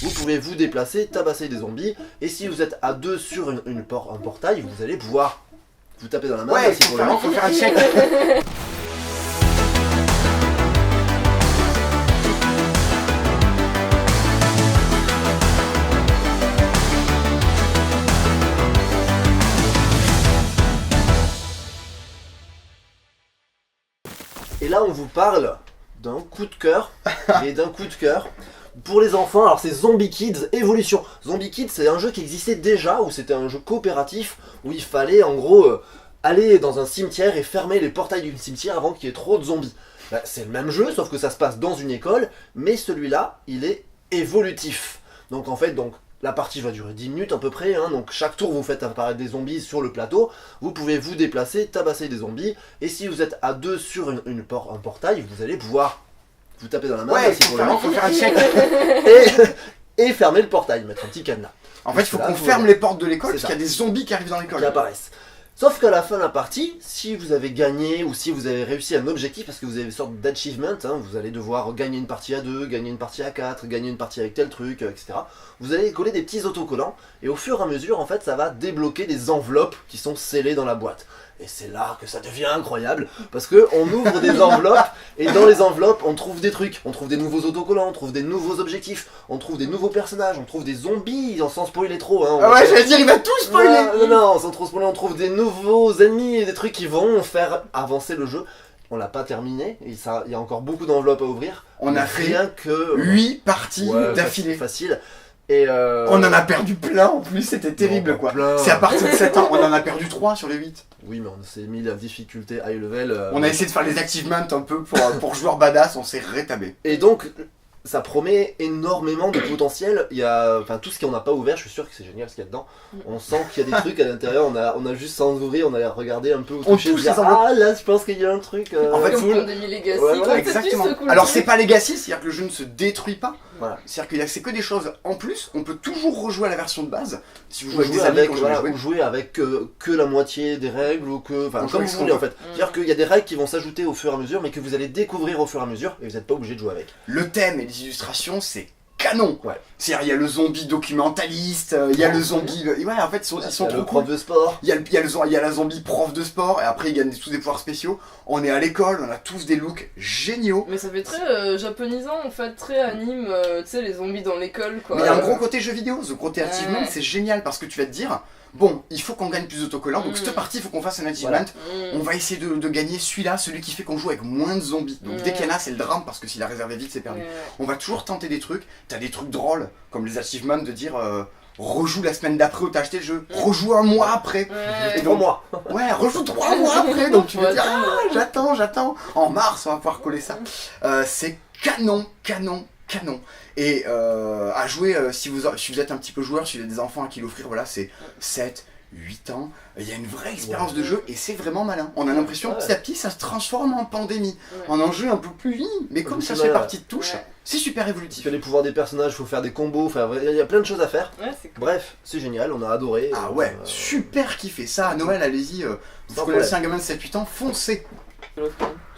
Vous pouvez vous déplacer, tabasser des zombies, et si vous êtes à deux sur un portail, vous allez pouvoir vous taper dans la main. Ouais, merci pour le nom. faut faire un check. Et là, on vous parle d'un coup de cœur, et d'un coup de cœur pour les enfants. Alors c'est Zombie Kids Evolution. Zombie Kids, c'est un jeu qui existait déjà, où c'était un jeu coopératif, où il fallait en gros aller dans un cimetière et fermer les portails du cimetière avant qu'il y ait trop de zombies. Bah, c'est le même jeu, sauf que ça se passe dans une école, mais celui-là, il est évolutif. Donc en fait, la partie va durer 10 minutes à peu près, hein, donc chaque tour vous faites apparaître des zombies sur le plateau, vous pouvez vous déplacer, tabasser des zombies, et si vous êtes à deux sur un portail, vous allez pouvoir vous taper dans la main, Ouais, merci pour le nom, faut faire un check. et fermer le portail, mettre un petit cadenas. En fait, il faut Là, qu'on vous- ferme les portes de l'école, C'est parce qu'il y a des zombies qui arrivent dans l'école. qui apparaissent. Sauf qu'à la fin de la partie, si vous avez gagné ou si vous avez réussi un objectif, parce que vous avez une sorte d'achievement, hein, vous allez devoir gagner une partie à 2, gagner une partie à 4, gagner une partie avec tel truc, etc. Vous allez coller des petits autocollants, et au fur et à mesure, en fait, ça va débloquer des enveloppes qui sont scellées dans la boîte. Et c'est là que ça devient incroyable, parce que on ouvre des enveloppes, et dans les enveloppes, on trouve des trucs. On trouve des nouveaux autocollants, on trouve des nouveaux objectifs, on trouve des nouveaux personnages, on trouve des zombies, sans spoiler trop. Hein, Ah ouais, j'allais dire, il va tout spoiler. non, sans trop spoiler, on trouve des nouveaux ennemis et des trucs qui vont faire avancer le jeu. On l'a pas terminé, il y a encore beaucoup d'enveloppes à ouvrir. On a mais fait rien que 8 parties Ouais, d'affilée. facile. Et On en a perdu plein en plus, c'était terrible Non, quoi. plein. C'est à partir de 7 ans, on en a perdu 3 sur les 8. Oui, mais on s'est mis la difficulté high level. On a essayé de faire les achievements un peu pour joueurs badass, on s'est rétabé. Et donc, ça promet énormément de potentiel. Il y a, enfin, tout ce qu'on n'a pas ouvert, je suis sûr que c'est génial ce qu'il y a dedans. On sent qu'il y a des trucs à l'intérieur. On a juste sans ouvrir, on a regardé un peu au On toucher, touche se dire, les enveloppes. ah là, je pense qu'il y a un truc. En fait, Comme full. Pandémie Legacy, Ouais, quand voilà, t'as Exactement. juste ce Alors coup c'est de- pas Legacy, c'est-à-dire que le jeu ne se détruit pas. Voilà. C'est-à-dire qu'il y a c'est que des choses en plus, on peut toujours rejouer à la version de base. Si vous Ou jouez avec des jouer amis avec, quand je voilà, vais ou jouer avec que la moitié des règles, ou que. Enfin, On joue comme avec vous ce voulez qu'on en fait. C'est-à-dire qu'il y a des règles qui vont s'ajouter au fur et à mesure, mais que vous allez découvrir au fur et à mesure, et vous n'êtes pas obligé de jouer avec. Le thème et les illustrations, c'est canon. Ouais. C'est-à-dire il y a le zombie documentaliste, il y a le zombie... Ouais, en fait, ils sont Il y a trop le prof cool. de sport. Il y a la zombie prof de sport, et après ils gagnent tous des pouvoirs spéciaux. On est à l'école, on a tous des looks géniaux. Mais ça fait très japonisant en fait, très anime, tu sais, les zombies dans l'école quoi. Mais il y a un gros côté jeu vidéo, ce côté Ouais. achievement, c'est génial parce que tu vas te dire, bon, il faut qu'on gagne plus d'autocollants, donc cette partie, il faut qu'on fasse un achievement. On va essayer de gagner celui-là, celui qui fait qu'on joue avec moins de zombies. Donc dès qu'il y en a, c'est le drame parce que s'il a réservé vite, c'est perdu. On va toujours tenter des trucs. T'as des trucs drôles, comme les achievements de dire rejoue la semaine d'après où t'as acheté le jeu, rejoue un mois après. Et pour moi. Ouais, rejoue 3 mois après, donc tu vas Ouais, dire attends. j'attends. En mars, on va pouvoir coller ça. C'est canon. Et à jouer, si vous êtes un petit peu joueur, si vous avez des enfants à qui l'offrir, voilà, c'est 7, 8 ans. Il y a une vraie expérience de jeu et c'est vraiment malin. On a l'impression Ouais. petit à petit ça se transforme en pandémie, Ouais. en un jeu un peu plus mais comme ça plus fait malin. partie de touche, Ouais. c'est super Il évolutif. fait les pouvoirs des personnages, il faut faire des combos, enfin, il y a plein de choses à faire. Ouais, c'est cool. Bref, c'est génial, on a adoré. Ah ouais, super kiffé. Ça à Noël, allez-y, vous connaissez un gamin de 7-8 ans, foncez. Tu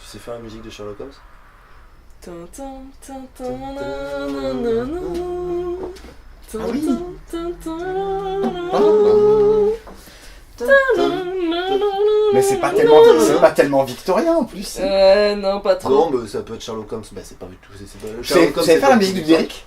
sais faire la musique de Sherlock Holmes? Tintin, tintin, nanana. Ah oui. Mais c'est pas tellement victorien en plus. Non, pas trop. Non, mais ça peut être Sherlock Holmes, bah c'est pas du tout. Vous savez faire la musique de Derrick?